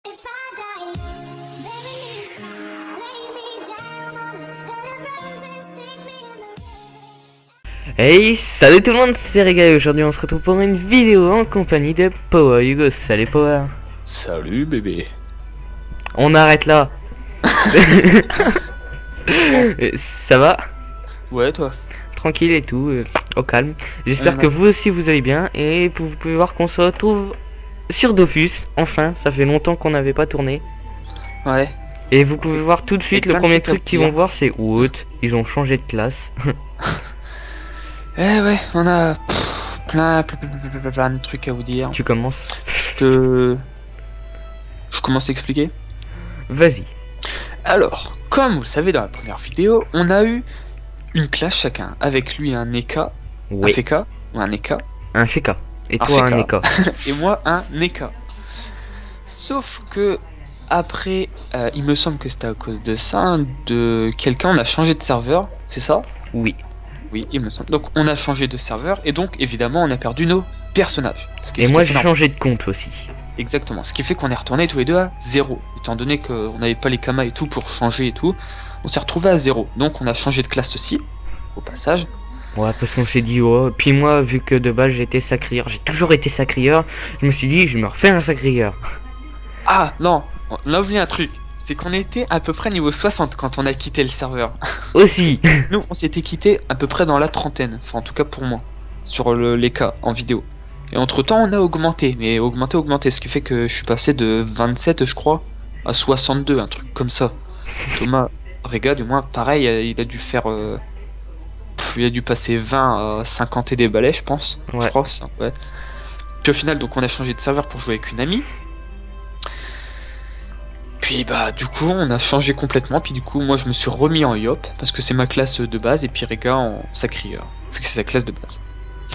If I die, baby, lay me down on a bed of roses, take me in the Hey, salut tout le monde, c'est Rega et aujourd'hui on se retrouve pour une vidéo en compagnie de Power Hugo. Salut Power. Salut bébé. On arrête là. Ça va? Ouais toi. Tranquille et tout, au calme. J'espère que vous aussi vous allez bien et vous pouvez voir qu'on se retrouve sur Dofus. Enfin, ça fait longtemps qu'on n'avait pas tourné. Ouais. Et vous pouvez voir tout de suite, le plein de premier trucs à truc qu'ils dire. vont voir c'est What. Ils ont changé de classe. Eh ouais, on a plein de trucs à vous dire. Tu commences? Je commence à expliquer. Vas-y. Alors, comme vous le savez dans la première vidéo, on a eu une classe chacun. Avec lui un Eka, Oui. un Feka, ou un Eka, Un Feka. Et Un toi un Feka. Eka. et moi un Eka. Sauf que après, il me semble que c'était à cause de ça, de quelqu'un, on a changé de serveur, c'est ça? Oui. Oui, il me semble. Donc on a changé de serveur et donc évidemment on a perdu nos personnages. Ce qui est Et tout moi à fait j'ai normal. changé de compte aussi. Exactement. Ce qui fait qu'on est retourné tous les deux à 0. Étant donné qu'on n'avait pas les kamas et tout pour changer et tout, on s'est retrouvé à 0. Donc on a changé de classe aussi, au passage. Ouais, parce qu'on s'est dit, oh, puis moi, vu que de base j'étais sacrieur, j'ai toujours été sacrieur, je me suis dit, je me refais un sacrieur. Ah non, on a oublié un truc. C'est qu'on était à peu près niveau 60 quand on a quitté le serveur. Aussi. Nous, on s'était quitté à peu près dans la trentaine. Enfin, en tout cas pour moi. Sur les cas en vidéo. Et entre temps, on a augmenté. Mais augmenté. Ce qui fait que je suis passé de 27, je crois, à 62. Un truc comme ça. Thomas Rega, du moins, pareil, il a dû faire. Il a dû passer 20 à 50 et des balais, je pense. Ouais. Je crois, ça, ouais. Puis au final, donc on a changé de serveur pour jouer avec une amie. Puis bah du coup on a changé complètement, puis du coup moi je me suis remis en Yop parce que c'est ma classe de base et puis Rega en sacrieur, vu que c'est sa classe de base.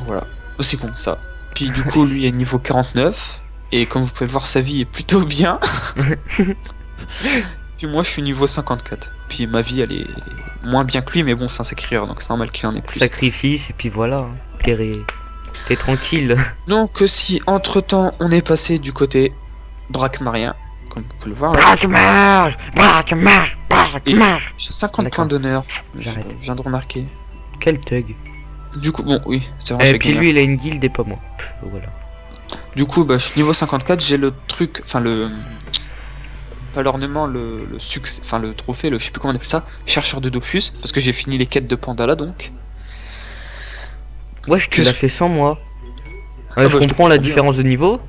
Voilà, aussi con ça. Puis du coup lui est niveau 49 et comme vous pouvez le voir sa vie est plutôt bien. Puis moi je suis niveau 54. Puis ma vie elle est moins bien que lui mais bon c'est un sacrieur donc c'est normal qu'il en ait plus. Sacrifice, et puis voilà. hein. T'es tranquille. Donc si entre temps on est passé du côté braquemarien, comme vous pouvez le voir là. Braque-marche. J'ai 50 D'accord. points d'honneur, je J'arrête. viens de remarquer. Quel thug. Du coup, bon, oui, c'est vrai. Et j'ai puis gagné. lui il a une guilde et pas moi. Voilà. Du coup, bah, je suis niveau 54, j'ai le truc, enfin le. Pas l'ornement, le succès, enfin le trophée, je sais plus comment on appelle ça, chercheur de Dofus, parce que j'ai fini les quêtes de Pandala donc. Ouais, tu Que l'as je- fait sans moi. Ah je bah, je te comprends la comprends bien. différence de niveau.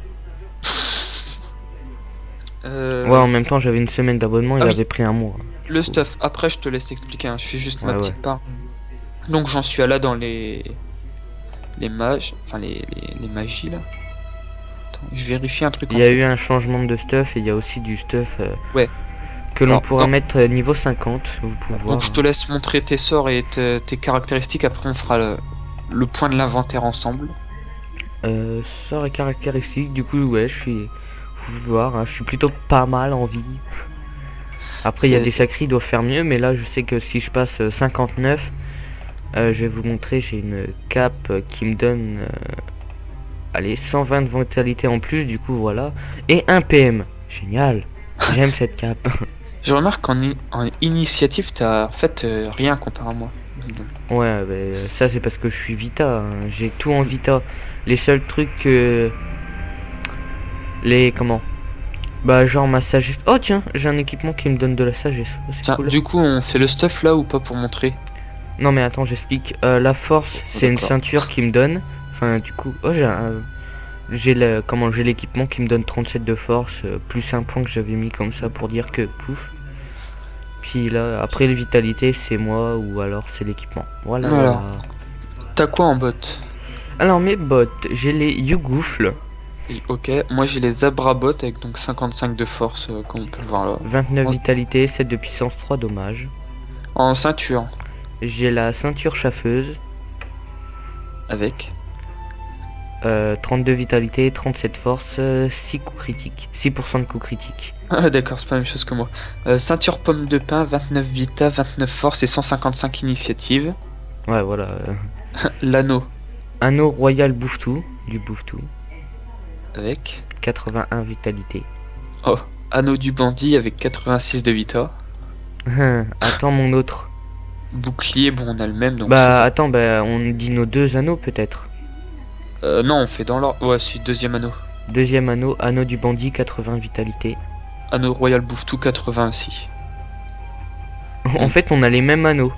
Euh, Ouais, en même temps j'avais une semaine d'abonnement, il Ah oui. avait pris un mois. Le stuff, après je te laisse expliquer, hein, je fais juste ma Ouais, petite part. Donc j'en suis à là dans les mages, enfin les magies là. Attends, je vérifie un truc. Il y a eu un changement de stuff et il y a aussi du stuff Ouais. que l'on Alors, pourra dans- mettre niveau 50. Vous pouvez voir. Donc je te laisse montrer tes sorts et tes caractéristiques, après on fera le point de l'inventaire ensemble. Sort et caractéristiques, du coup ouais je suis. Vous pouvez voir, hein, je suis plutôt pas mal en vie. Après il y a C'est- des sacrés, ils doivent faire mieux, mais là je sais que si je passe 59, je vais vous montrer, j'ai une cape qui me donne allez 120 de vitalité en plus, du coup voilà. Et un PM. Génial. J'aime cette cape. Je remarque qu'en en initiative t'as en fait rien comparé à moi. Ouais, ça c'est parce que je suis Vita, hein. J'ai tout en Vita. Les seuls trucs que... comment bah genre ma sagesse. Oh tiens, j'ai un équipement qui me donne de la sagesse. Oh, c'est Tiens, cool. du coup on fait le stuff là ou pas pour montrer? Non mais attends, j'explique. La force, c'est une d'accord. ceinture qui me donne. Enfin du coup, oh j'ai j'ai l'équipement qui me donne 37 de force, plus un point que j'avais mis comme ça pour dire que pouf. Puis là, après les vitalités, c'est moi ou alors c'est l'équipement. Voilà. Voilà. voilà. T'as quoi en bot? Alors mes bottes, j'ai les Yugoufles, Et, ok, moi j'ai les Abrabot avec donc 55 de force comme on peut le voir là. 29 Ouais. vitalité, 7 de puissance, 3 dommages. En ceinture J'ai la ceinture chaffeuse, avec. 32 vitalité, 37 force, 6 coups critiques, 6% de coups critiques. Ah d'accord, c'est pas la même chose que moi. Ceinture pomme de pin, 29 vita, 29 force et 155 initiative. Ouais voilà. L'anneau Anneau royal bouffe-tout, du bouffe-tout, avec. 81 vitalité. Oh, Anneau du bandit avec 86 de vita. Attends mon autre. Bouclier, bon on a le même donc Bah c'est attends, bah on dit nos deux anneaux peut-être. ça. Non on fait dans l'ordre. Ouais c'est deuxième anneau. Deuxième anneau, anneau du bandit, 80 vitalité. Anneau royal bouffe-tout 80 aussi. En fait on a les mêmes anneaux.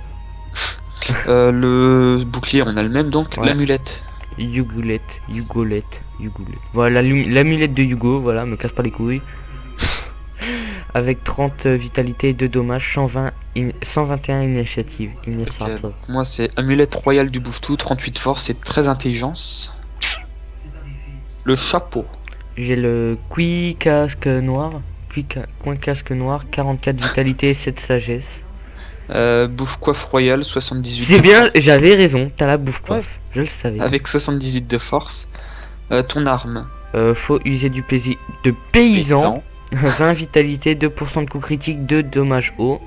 Le bouclier on a le même donc. Ouais. L'amulette. Yugolette. Voilà l'amulette de Hugo, voilà, me casse pas les couilles. Avec 30 vitalité et 2 dommages, 121 initiative. Ok, donc moi c'est amulette royale du bouffe-tout, 38 force et 13 intelligence. Le chapeau. J'ai le casque noir. Coin casque noir, 44 vitalité et 7 sagesse. Bouffe coiffe royale, 78. C'est bien, j'avais raison, t'as la bouffe coiffe. Je le savais. Avec 78 de force. Ton arme. Faut user du plaisir de paysan. 20 vitalité, 2% de coup critique, 2 dommages hauts.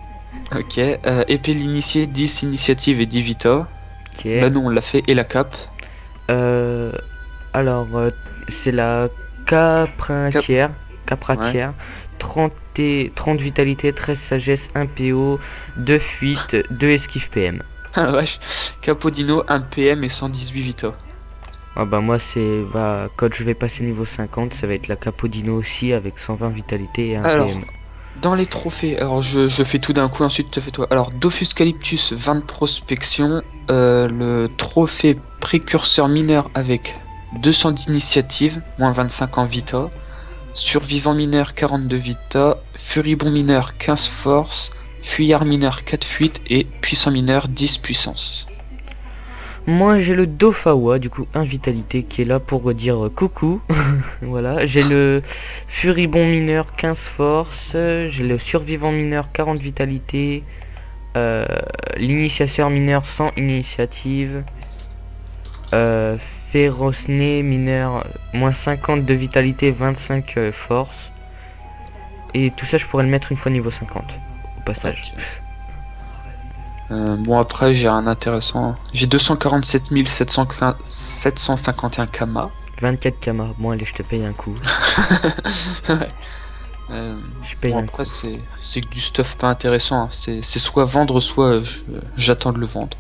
Ok. Épée l'initié, 10 initiative et 10 vita. Ok. Là nous on l'a fait. Et la cape. Alors, c'est la capratière. 30 vitalité, 13 sagesse, 1 PO, 2 fuite, 2 esquive PM. Ah la vache. Capodino, 1 PM et 118 vita. Ah bah moi c'est quand je vais passer niveau 50 ça va être la Capodino aussi avec 120 vitalité et 1 Alors, PM. dans les trophées, alors je fais tout d'un coup, ensuite tu fais toi. Alors Dofus Calyptus, 20 de prospection, le trophée précurseur mineur avec 200 d'initiative, moins 25 en vita, survivant mineur 42 vita, furibond mineur 15 force, fuyard mineur 4 fuite et puissant mineur 10 puissance. Moi j'ai le Dofawa du coup 1 vitalité qui est là pour dire coucou. Voilà, j'ai le furibond mineur 15 force, j'ai le survivant mineur 40 vitalité, l'initiateur mineur 100 initiative, Férocné mineur moins 50 de vitalité, 25 force. Et tout ça je pourrais le mettre une fois niveau 50 au passage. Ok. Bon après j'ai un intéressant. J'ai 247 751 Kama. 24 Kama, bon allez je te paye un coup. Je paye Bon, un après c'est que du stuff pas intéressant. Hein. C'est soit vendre soit j'attends de le vendre.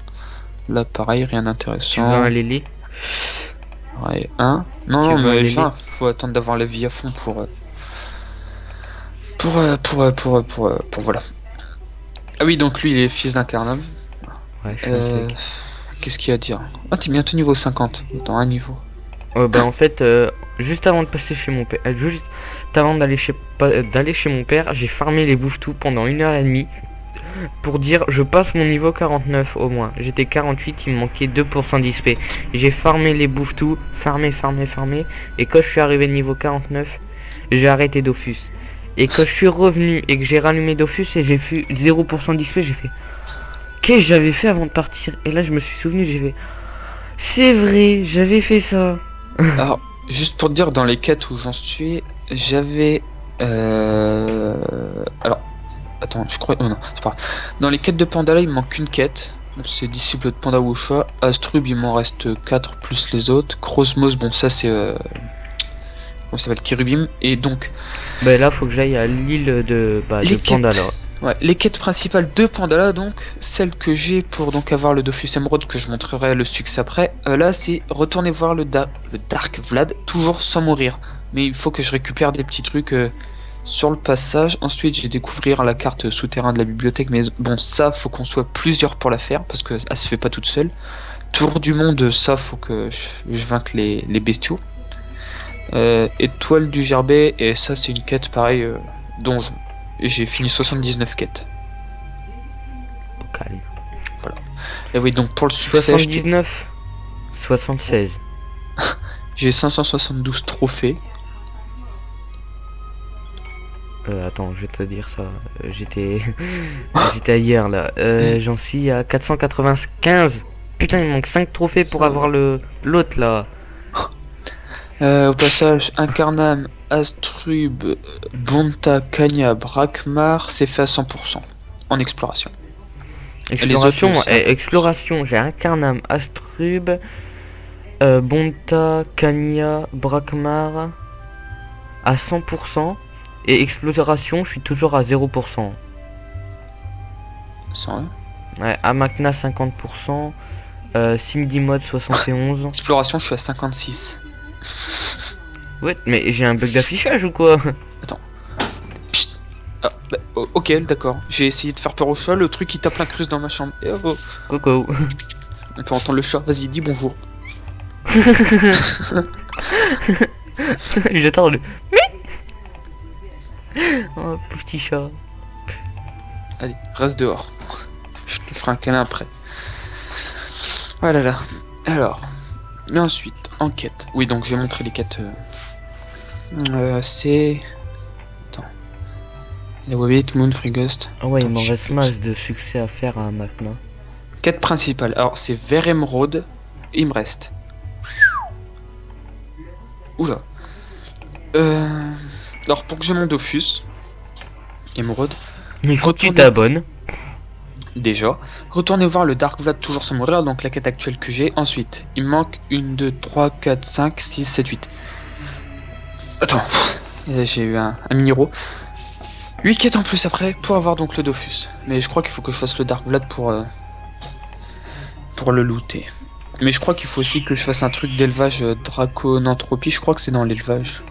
Là pareil rien Tu veux d'intéressant. un Lélé? Ouais, un. Non, Tu non, veux mais aller genre, faut attendre d'avoir la vie à fond pour voilà. Ah oui, donc lui, il est fils d'un Carnum. Ouais, je pense que... Qu'est-ce qu'il y a à dire? Ah, t'es bientôt niveau 50, dans un niveau. Bah en fait, juste avant de passer chez mon père, juste avant d'aller chez mon père, j'ai farmé les bouffes-tout pendant 1h30 pour dire je passe mon niveau 49 au moins. J'étais 48, il me manquait 2% d'XP. J'ai farmé les bouffes-tout, farmé, et quand je suis arrivé niveau 49, j'ai arrêté Dofus. Et quand je suis revenu et que j'ai rallumé Dofus et j'ai fait 0% d'XP, j'ai fait qu'est-ce que j'avais fait avant de partir? Et là je me suis souvenu, j'ai fait c'est vrai, j'avais fait ça. Alors, juste pour te dire, dans les quêtes où j'en suis, j'avais... Alors, attends, je crois... Oh non, c'est pas grave. Dans les quêtes de Pandala, il me manque une quête. C'est disciple de Panda Wusha. Astrub, il m'en reste 4 plus les autres. Crosmos, bon ça c'est... Comment ça s'appelle? Kirubim. Et donc... Bah là faut que j'aille à l'île de Pandala. Ouais, les quêtes principales de Pandala, donc, celles que j'ai pour donc avoir le Dofus Emerald, que je montrerai le succès après, là c'est retourner voir le Dark Vlad, toujours sans mourir. Mais il faut que je récupère des petits trucs sur le passage. Ensuite j'ai découvrir la carte souterrain de la bibliothèque, mais bon ça faut qu'on soit plusieurs pour la faire, parce que elle se fait pas toute seule. Tour du monde, ça faut que je vainque les bestiaux. Étoile du gerbet, et ça c'est une quête pareil, donjon. J'ai fini 79 quêtes. Calme. Voilà. Et oui, donc pour le succès, 79 76. j'ai 572 trophées. Attends, je vais te dire ça. J'étais ailleurs là. J'en suis à 495. Putain, il me manque 5 trophées pour avoir l'autre là. Au passage, Incarnam, Astrub, Bonta, Kanya, Brakmar, c'est fait à 100% en exploration. Exploration, Les autres, exploration, j'ai Incarnam, Astrub, Bonta, Kanya, Brakmar à 100%. Et exploration, je suis toujours à 0%. Sérieux? Ouais, Amakna 50%. Cindy Mode 71. Exploration, je suis à 56. Ouais, mais j'ai un bug d'affichage ou quoi? Psst. Ah, bah, ok, d'accord. J'ai essayé de faire peur au chat, le truc il tape l'incruste dans ma chambre. Et oh, Coco. on peut entendre le chat, vas-y, dis bonjour. J'attends le... Oh, pauvre petit chat. Allez, reste dehors. Je te ferai un câlin après. Voilà là. Alors. Et ensuite, enquête. Oui, donc j'ai montré les quêtes. C'est... Attends. Les Wabbit, Moon, Free Ghost. Ah ouais, il m'en Attends, reste masse de succès à faire à Amakna. Quête principale. Alors, c'est vers Emerald. Il me reste. Oula. Alors, pour que j'ai mon Dofus. Emerald. Il faut que tu Retourne- t'abonnes. Déjà. Retournez voir le Dark Vlad toujours sans mourir, donc la quête actuelle que j'ai. Ensuite, il me manque 1, 2, 3, 4, 5, 6, 7, 8. Attends. J'ai eu un mini-ro. 8 quêtes en plus après pour avoir donc le Dofus. Mais je crois qu'il faut que je fasse le Dark Vlad pour le looter. Mais je crois qu'il faut aussi que je fasse un truc d'élevage Draconanthropie. Je crois que c'est dans l'élevage.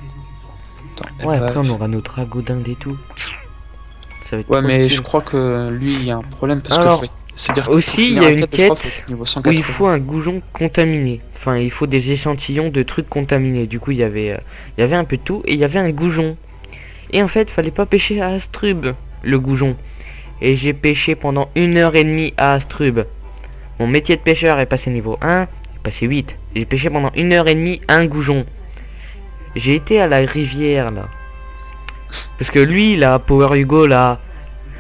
Attends, Ouais, élevage. après on aura nos dragons d'Inde et tout. Ça va être Ouais, trop mais stylé. je crois que lui il y a un problème parce Alors, que c'est-à-dire que aussi, pour il finir y a la une je crois, quête faut être niveau où 180. il faut un goujon contaminé. Enfin, il faut des échantillons de trucs contaminés. Du coup, il y avait un peu de tout et il y avait un goujon. Et en fait, fallait pas pêcher à Astrub, le goujon. Et j'ai pêché pendant 1h30 à Astrub. Mon métier de pêcheur est passé niveau 1, passé 8. J'ai pêché pendant 1h30 un goujon. J'ai été à la rivière là. Parce que lui, là, Power Hugo là,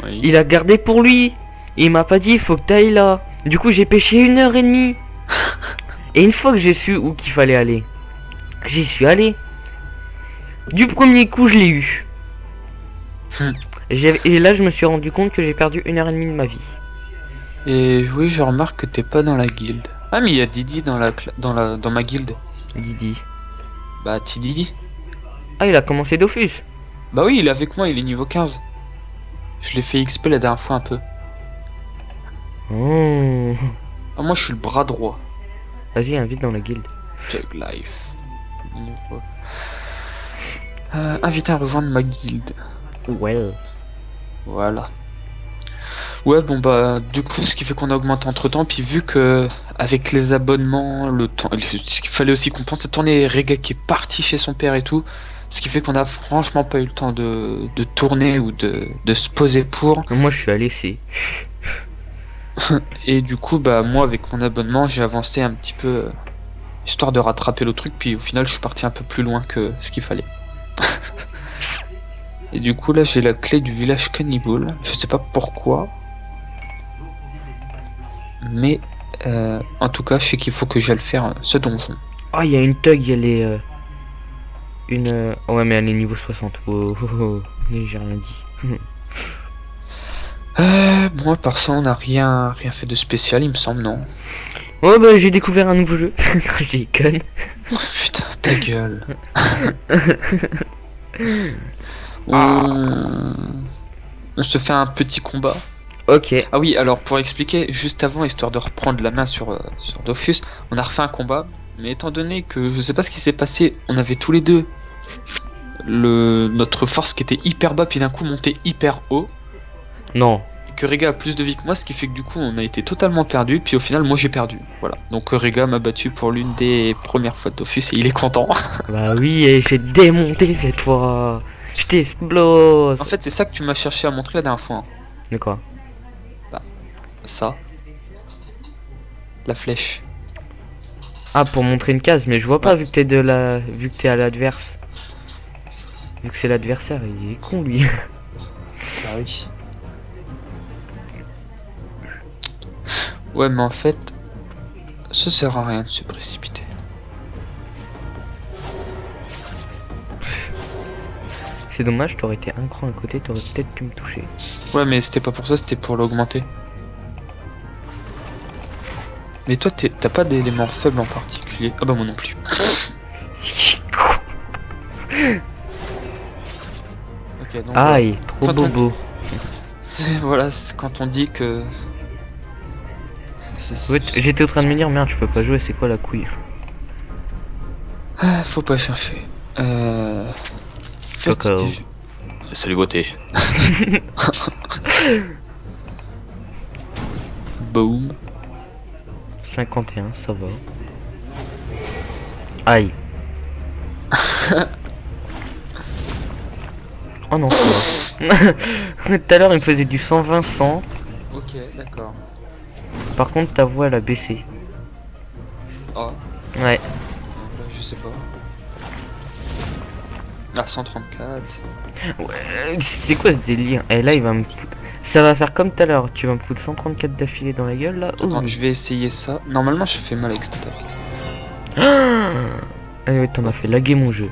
Oui. il a gardé pour lui. Il m'a pas dit faut que t'ailles là. Du coup j'ai pêché 1h30. Et une fois que j'ai su où qu'il fallait aller, j'y suis allé. Du premier coup je l'ai eu. Et là je me suis rendu compte que j'ai perdu 1h30 de ma vie. Et oui, je remarque que t'es pas dans la guilde. Ah, mais il y a Didi dans ma guilde. Didi. Bah, Tididi. Ah il a commencé Dofus. Bah oui, il est avec moi, il est niveau 15. Je l'ai fait XP la dernière fois un peu. Oh. Ah, moi je suis le bras droit. Vas-y invite dans la guilde. Tug Life. Invité à rejoindre ma guilde. Well. Voilà. Ouais, bon bah du coup ce qui fait qu'on a augmenté entre temps, puis vu que avec les abonnements, le temps, ce qu'il fallait aussi qu'on pense à tourner, Rega qui est parti chez son père et tout, ce qui fait qu'on a franchement pas eu le temps de tourner ou de se poser pour. Moi je suis allé c'est. Et du coup bah moi avec mon abonnement j'ai avancé un petit peu histoire de rattraper le truc, puis au final je suis parti un peu plus loin que ce qu'il fallait. Et du coup là j'ai la clé du village cannibal, je sais pas pourquoi. Mais en tout cas je sais qu'il faut que j'aille faire ce donjon. Ah il y a une thug, elle est ouais mais elle est niveau 60. Oh, oh, oh. Mais j'ai rien dit. Bon à part ça on n'a rien fait de spécial il me semble, non? Oh bah j'ai découvert un nouveau jeu. J'ai conne. Putain ta gueule. On se fait un petit combat. Ok. Ah oui, alors pour expliquer, juste avant, histoire de reprendre la main sur Dofus, on a refait un combat, mais étant donné que je sais pas ce qui s'est passé, on avait tous les deux notre force qui était hyper bas, puis d'un coup monté hyper haut, Non. et que Rega a plus de vie que moi, ce qui fait que du coup on a été totalement perdu, puis au final moi j'ai perdu. Voilà, donc Rega m'a battu pour l'une des premières fois de Dofus et il est content. Bah oui, et j'ai démonté cette fois. Je t'explose. En fait, c'est ça que tu m'as cherché à montrer la dernière fois. Hein. De quoi? Ça. La flèche. Ah pour montrer une case, mais je vois pas vu que t'es vu que t'es à l'adverse. Vu que c'est l'adversaire, il est con lui. Ah oui. Ouais, mais en fait, ça sert à rien de se précipiter. C'est dommage, t'aurais été un cran à côté, t'aurais peut-être pu me toucher. Ouais, mais c'était pas pour ça, c'était pour l'augmenter. Mais toi, t'as pas d'éléments faibles en particulier. Ah bah moi non plus. Ok, Ok, donc voilà. Aïe, trop Quand on- bobo. Voilà, c'est quand on dit que... Ouais, j'étais en train de me dire, merde, je peux pas jouer, c'est quoi la couille? Ah, faut pas chercher. Cacao. Salut beauté. Boom. 51, ça va. Aïe. Oh non, ça va. Tout à l'heure, il me faisait du 120-100. Ok, d'accord. Par contre, ta voix, elle a baissé. Ah, Ouais. là, je sais pas. Ah, 134. Ouais, c'est quoi ce délire? Et là, il va me foutre... Ça va faire comme tout à l'heure. Tu vas me foutre 134 d'affilée dans la gueule, là. Attends, Ouh. je vais essayer ça. Normalement, je fais mal avec cette attaque. Ah ouais, t'en as fait laguer mon jeu.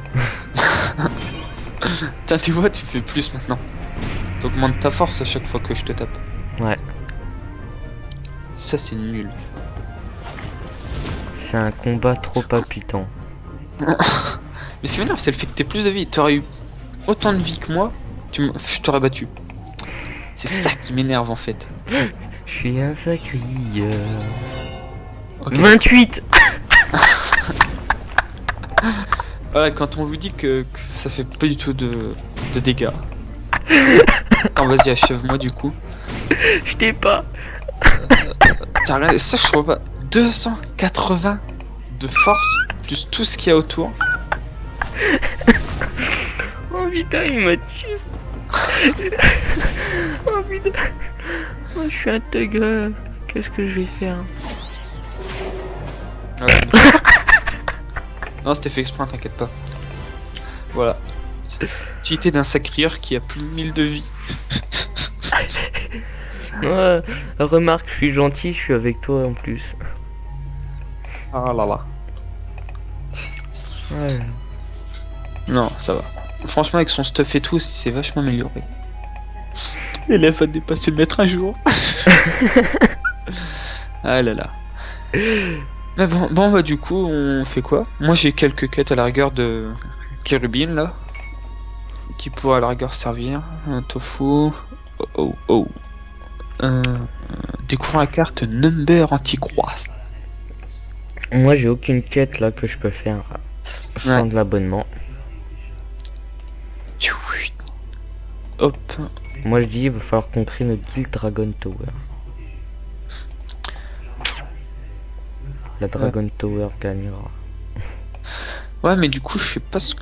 Tiens, tu vois, tu fais plus maintenant. T'augmentes ta force à chaque fois que je te tape. Ouais. Ça, c'est nul. C'est un combat trop palpitant. Mais ce qui m'énerve, c'est le fait que t'aies plus de vie. T'aurais eu autant de vie que moi, je t'aurais battu. C'est ça qui m'énerve en fait. Je suis un sacrilleur. Ok. 28. Voilà, quand on vous dit que ça fait pas du tout de dégâts. Attends, vas-y, achève-moi du coup. Je t'ai pas. T'as regardé, ça je crois pas. 280 de force, plus tout ce qu'il y a autour. Oh putain, il m'a tué. Oh putain. Oh, je suis un thug. Qu'est-ce que je vais faire? Ouais, non, c'était fait exprès, t'inquiète pas. Voilà. Utilité d'un sacrieur qui a plus de 1000 de vie. Ouais, remarque, je suis gentil, je suis avec toi en plus. Ah là là. Ouais. Non, ça va. Franchement, avec son stuff et tout, c'est vachement amélioré. L'élève va dépasser le maître un jour. Ah là là. Mais bon, bah du coup, on fait quoi? Moi, j'ai quelques quêtes à la rigueur de Kérubin là, qui pourraient à la rigueur servir. Un tofu. Oh. Découvrir la carte Number Anticroix. Moi, j'ai aucune quête là que je peux faire sans Ouais. de l'abonnement. Hop. Moi, je dis, il va falloir qu'on crée notre guild Dragon Tower. La Dragon Tower gagnera. Ouais, mais du coup, je sais pas ça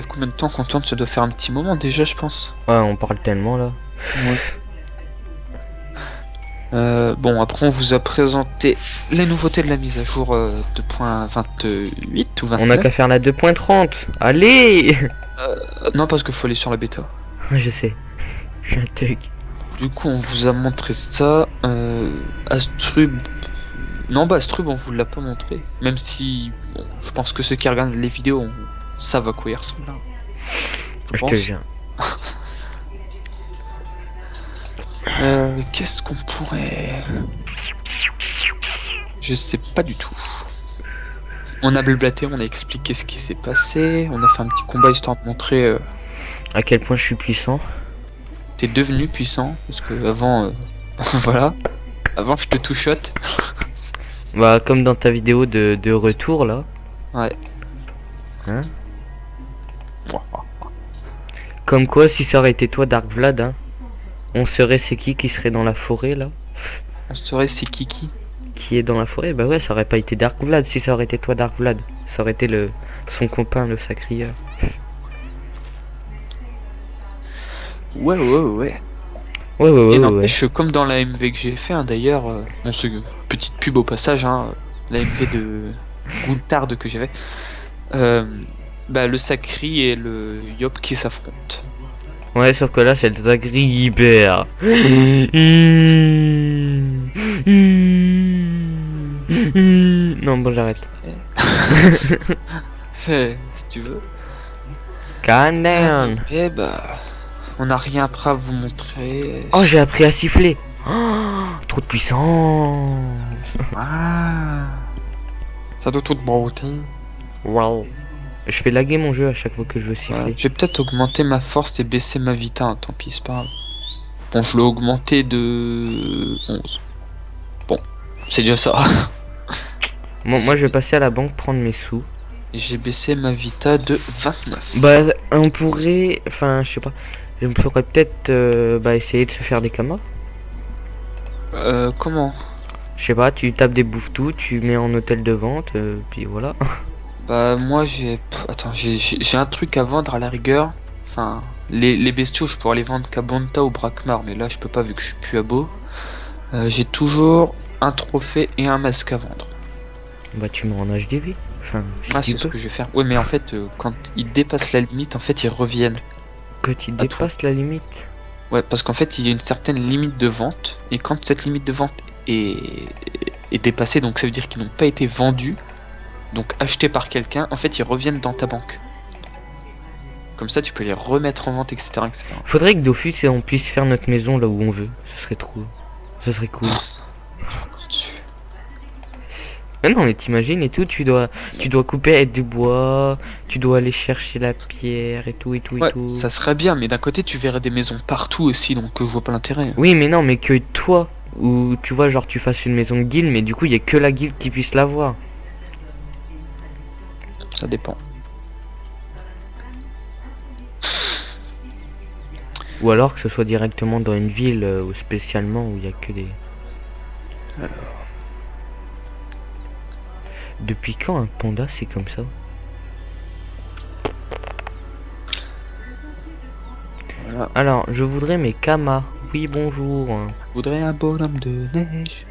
fait combien de temps qu'on tourne, ça doit faire un petit moment déjà, je pense. Ouais, on parle tellement là. Bon, après on vous a présenté les nouveautés de la mise à jour 2.28 ou 29. On a qu'à faire la 2.30. Allez. Non, parce qu'il faut aller sur la bêta. Je sais. Je suis un thug. Du coup, on vous a montré ça. Astrub. Non, bah Astrub, on vous l'a pas montré. Même si, bon, je pense que ceux qui regardent les vidéos savent à quoi il ressemble. Je pense. te jure. Qu'est-ce qu'on pourrait... Je sais pas du tout. On a blablaté, on a expliqué ce qui s'est passé, on a fait un petit combat histoire de montrer À quel point je suis puissant. t'es devenu puissant, parce que avant, voilà, avant je te two-shot. Bah, comme dans ta vidéo de retour là. Ouais. Hein? Comme quoi, si ça aurait été toi, Dark Vlad, hein, on serait c'est qui serait dans la forêt là? On saurait c'est Kiki. Qui est dans la forêt? Bah ouais, ça aurait pas été Dark Vlad si ça aurait été toi, Dark Vlad. Ça aurait été son copain, le sacrieur. Ouais. Ouais. Et n'empêche, comme dans la MV que j'ai fait, hein, d'ailleurs, bon, petite pub au passage, hein, la MV de Goultard que j'ai fait, bah, le Sacri et le Yop qui s'affrontent. Ouais, sauf que là, c'est le Zagri Hyper. Non, bon, j'arrête. Si tu veux. Calm down. Et bah, on n'a rien après à vous montrer. Oh, j'ai appris à siffler. Oh, trop de puissance. Ah, ça doit tout de beauté. Wow. Je fais laguer mon jeu à chaque fois que je veux siffler. Voilà. Je vais peut-être augmenter ma force et baisser ma vita, hein, tant pis, c'est pas grave. Bon, je l'ai augmenté de 11. Bon, c'est déjà ça. Moi je vais passer à la banque prendre mes sous. Et j'ai baissé ma vita de 29. Bah on pourrait, enfin je sais pas, je me ferais peut-être bah, essayer de se faire des camas. Comment? Je sais pas, tu tapes des bouffes-tout, tu mets en hôtel de vente, puis voilà. Bah moi j'ai... Attends, j'ai un truc à vendre à la rigueur. Enfin, les bestiaux je pourrais les vendre qu'à Bonta ou Brakmar, mais là je peux pas vu que je suis plus à Beau. J'ai toujours un trophée et un masque à vendre. Bah tu me rends en HDV. Enfin, si Ah tu c'est ce peux. que je vais faire. Ouais mais en fait quand ils dépassent la limite en fait ils reviennent. Que tu à toi. dépasses la limite. Ouais parce qu'en fait il y a une certaine limite de vente. Et quand cette limite de vente est dépassée, donc ça veut dire qu'ils n'ont pas été vendus, donc achetés par quelqu'un, en fait ils reviennent dans ta banque. Comme ça tu peux les remettre en vente, etc. etc. Faudrait que Dofus et on puisse faire notre maison là où on veut. Ce serait trop. Ce serait cool. Encore dessus. Mais non mais t'imagines et tout, tu dois couper avec du bois, tu dois aller chercher la pierre et tout et tout Ouais, et tout. ça serait bien, mais d'un côté tu verrais des maisons partout aussi, donc je vois pas l'intérêt. Oui mais non mais que toi, ou tu vois genre tu fasses une maison de guilde mais du coup il y a que la guilde qui puisse l'avoir. Ça dépend. Ou alors que ce soit directement dans une ville ou spécialement où il y a que des... Depuis quand un panda c'est comme ça? Voilà. Alors je voudrais mes kamas. Oui bonjour. Je voudrais un bonhomme de neige.